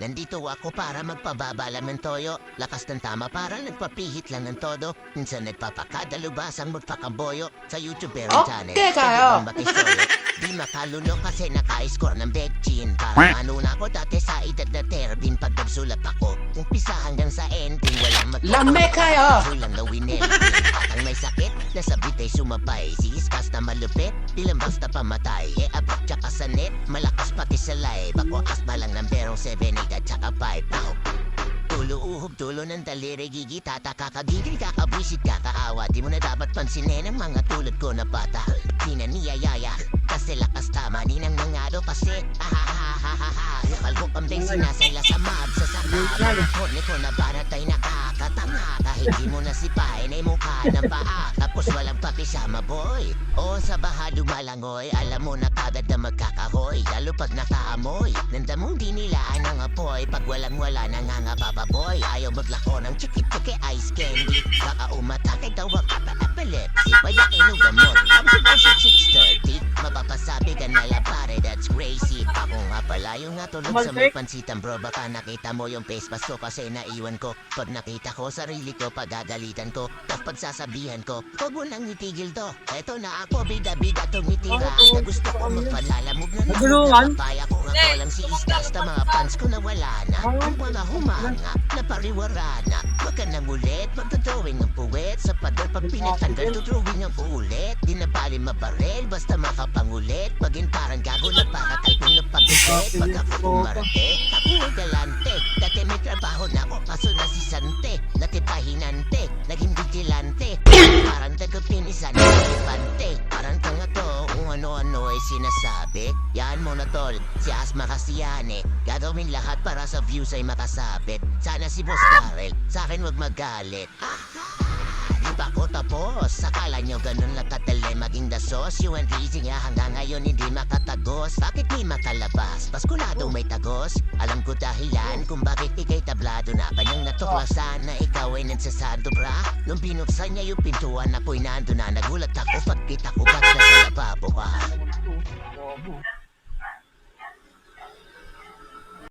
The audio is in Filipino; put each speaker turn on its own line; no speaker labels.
Nandito ako para magpababala ng toyo. Lakas ng tama para nagpapihit lang ng todo. Minsan nagpapakadalubasang magpakamboyo sa YouTube channel.
Okay kayo.
Di makalunok kasi naka-score ng Betchin. Parang ano na ako dati sa edad na terbin. Pag nagsulat ako, umpisa hanggang sa ending. Walang
Lame kayo.
Walang na winel. At ang may sakit, nasabit ay sumabay. Siskas na malupit, di lang basta pamatay. Abot tsaka sa net, malakas pati sa live. Ako asma lang ng berong 7, 8 at tsaka 5. Now, tulo uhog, tulo ng daliri, gigitata, kakagigil, kakabwisit, kakaawa. Di mo na dapat pansinin ang mga tulad ko na bata. Di na niyayaya, kasi lakas tama. Di nang nangado kasi, ahahahaha. Kapal ko kambing sinasayla sa mab, sa sakab. Kone ko na baratay nakakatanga. Kahit di mo nasipahin ay mukha ng paa. Tapos walang pakisama boy. O sa baha dumalangoy, alam mo na kagad na magkakahoy. Lalo pag nakaamoy, nandamong di nilaan ang apoy. Pag walang-wala nangangapapa boy. Ayaw maglako ng chiki-chiki ice candy. Baka umatake daw ang epilepsy. Kaya inugamot, ang suposok 6:30. Mapapasabi ka na lang pare, that's crazy. Ako nga pala yung natulog sa may pansitan bro. Baka nakita mo yung face mask ko kasi naiwan ko. Pag nakita ko sarili ko, pagagalitan ko. Tapos pagsasabihan ko, huwag mo nang itigil to. Eto na ako, bida-bida tumitira. Na gusto ko magpalalamog na napapaya ko nga ko lang si Istas na mga fans ko na wala na. Ang mga humanga, napariwara na. Huwag ka nang ulit, magdodrawing ng puwet. Sa pader pag pinatanggal, dodrawing ang ulit. Di na bali mabarel, basta makapangulit. Maging parang gago na pakatalpong na pag-ulit. Pag ako pumarate, ako ay galante. Dati may trabaho na ako, kaso nasisante. Dati pahinante, naging vigilante. Parang tagapinisan na pante. Parang tanga to, kung ano-ano ay sinasabi. Yan mo na tol, si Asma kasi yan eh. Gagawin lahat para sa views ay makasabit. Sana si Boss Darrell, sa akin wag magalit. Di pa ako tapos, akala nyo ganun lang katali maging dasos. You and Lizzy nga hanggang ngayon hindi makatagos. Bakit di makalabas? Paskulado may tagos. Alam ko dahilan kung bakit ikay tablado na. Kanyang natuklasan na ikaw ay nagsasado bra. Nung binuksan niya yung pintuan ako'y nando na. Nagulat ako pagkita ko ba't nasa lababo ka.